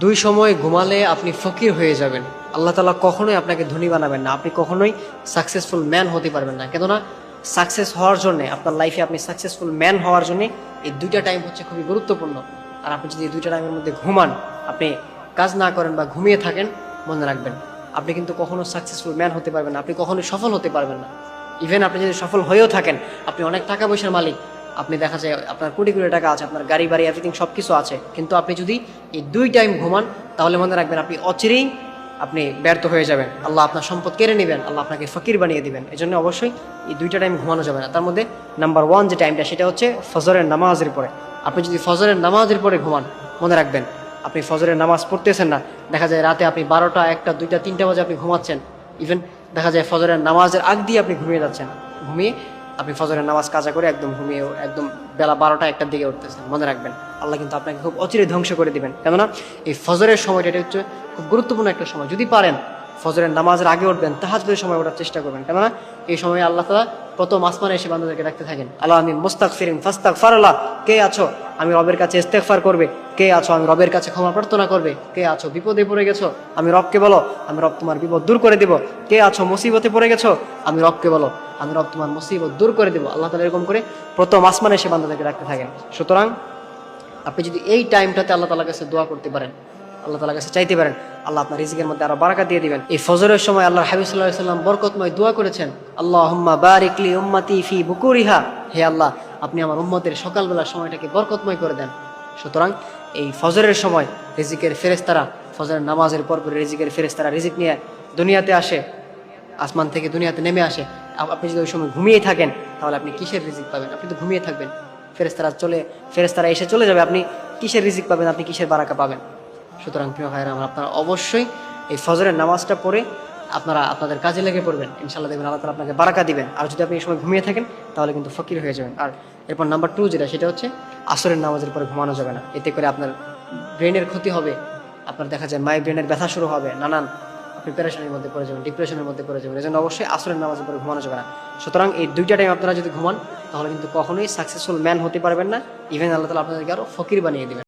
দুই সময় ঘুমালে আপনি ফকির হয়ে যাবেন। আল্লাহ তাআলা কখনোই আপনাকে ধনী বানাবেন না, আপনি কখনোই সাকসেসফুল ম্যান হতে পারবেন না। কেননা সাকসেস হওয়ার জন্যে, আপনার লাইফে আপনি সাকসেসফুল ম্যান হওয়ার জন্যে এই দুইটা টাইম হচ্ছে খুবই গুরুত্বপূর্ণ। আর আপনি যদি এই দুইটা টাইমের মধ্যে ঘুমান, আপনি কাজ না করেন বা ঘুমিয়ে থাকেন, মনে রাখবেন আপনি কিন্তু কখনো সাকসেসফুল ম্যান হতে পারবেন না, আপনি কখনোই সফল হতে পারবেন না। ইভেন আপনি যদি সফল হয়েও থাকেন, আপনি অনেক টাকা পয়সার মালিক, আপনি দেখা যায় আপনার কোটি কোটি টাকা আছে, আপনার গাড়ি বাড়ি এভরিথিং সব কিছু আছে, কিন্তু আপনি যদি এই দুই টাইম ঘুমান, তাহলে মনে রাখবেন আপনি অচিরেই আপনি ব্যর্থ হয়ে যাবেন। আল্লাহ আপনার সম্পদ কেড়ে নেবেন, আল্লাহ আপনাকে ফকির বানিয়ে দিবেন। এই জন্য অবশ্যই এই দুইটা টাইম ঘুমানো যাবে না। তার মধ্যে নাম্বার 1 যে টাইমটা, সেটা হচ্ছে ফজরের নামাজের পরে। আপনি যদি ফজরের নামাজের পরে ঘুমান, মনে রাখবেন আপনি ফজরের নামাজ পড়তেছেন না, দেখা যায় রাতে আপনি 12টা 1টা 2টা 3টা বাজে আপনি ঘুমাচ্ছেন, ইভেন দেখা যায় ফজরের নামাজের আগ দিয়ে আপনি ঘুমিয়ে যাচ্ছেন, ঘুমিয়ে আপনি ফজরের নামাজ কাজা করে একদম ঘুমিয়ে একদম বেলা 12টা 1টার দিকে উঠতেছেন, মনে রাখবেন আল্লাহ কিন্তু আপনাকে খুব অচিরে ধ্বংস করে দিবেন। কেননা এই ফজরের সময়টা, এটা হচ্ছে খুব গুরুত্বপূর্ণ একটা সময়। যদি পারেন ফজরের নামাজের আগে উঠবেন, তাহাজ্জুদের সময় ওঠার চেষ্টা করবেন। কেননা এই সময় আল্লাহ তাআলা প্রথম আসমানে এসে বান্দাদেরকে ডাকতে থাকেন, আল্লাহ আমি মুস্তাগফিরিন ফাস্তাগফিরুল্লাহ, কে আছো আমি রবের কাছে ইস্তেগফার করবে, কে আছো আমি রবের কাছে ক্ষমা প্রার্থনা করবে, কে আছো বিপদে পড়ে গেছো আমি রবকে বলো, আমি রব তোমার বিপদ দূর করে দিব, কে আছো মুসিবতে পড়ে গেছো আমি রবকে বলো, আমি রব তোমার মুসিবত দূর করে দেবো। আল্লাহ তাআলা এরকম করে প্রথম আসমানে এসে বান্দাদেরকে ডাকতে থাকেন। সুতরাং আপনি যদি এই টাইমটাতে আল্লাহ তাআলার কাছে দোয়া করতে পারেন, আল্লাহ তাআলার কাছে চাইতে পারেন, আল্লাহ আপনার রিজিকের মধ্যে আরো বারাকা দিয়ে দিবেন। এই ফজরের সময় আল্লাহর হাবিব সাল্লাল্লাহু আলাইহি ওয়াসাল্লাম বরকতময় দোয়া করেছেন, আল্লাহুম্মা বারিক লি উম্মতি ফি বুকুরিহা, হে আল্লাহ আপনি আমার উম্মতের সকালবেলার সময়টাকে বরকতময় করে দেন। সুতরাং এই ফজরের সময় রিজিকের ফেরেশতারা, ফজরের নামাজের পর রিজিকের ফেরেশতারা রিজিক নিয়ে দুনিয়াতে আসে, আসমান থেকে দুনিয়াতে নেমে আসে। আপনি যদি ওই সময় ঘুমিয়ে থাকেন, তাহলে আপনি কিসের রিজিক পাবেন? আপনি তো ঘুমিয়ে থাকবেন, ফেরেশতারা এসে চলে যাবে, আপনি কিসের রিজিক পাবেন, আপনি কিসের বারাকা পাবেন? সুতরাং প্রিয় ভাইরা আমার, আপনারা অবশ্যই এই ফজরের নামাজটা পড়ে আপনারা আপনাদের কাজে লেগে পড়বেন, ইনশাআল্লাহ দেখবেন আল্লাহ তাআলা আপনাকে বারাকা দিবেন। আর যদি আপনি এই সময় ঘুমিয়ে থাকেন, তাহলে কিন্তু ফকির হয়ে যাবেন। আর এরপর নাম্বার 2 যেটা, সেটা হচ্ছে আসরের নামাজের পরে ঘুমানো যাবে না। এতে করে আপনার ব্রেনের ক্ষতি হবে, আপনার দেখা যায় ব্রেনের ব্যথা শুরু হবে, নানান প্রিপারেশনের মধ্যে পড়ে যাবেন, ডিপ্রেশনের মধ্যে পড়ে যাবেন। এই জন্য অবশ্যই আসরের নামাজের পরে ঘুমানো যাবে না। সুতরাং এই দুইটা টাইম আপনারা যদি ঘুমান, তাহলে কিন্তু কখনোই সাকসেসফুল ম্যান হতে পারবেন না, ইভেন আল্লাহ তাআলা আপনাদেরকে আরো ফকির বানিয়ে দিবেন।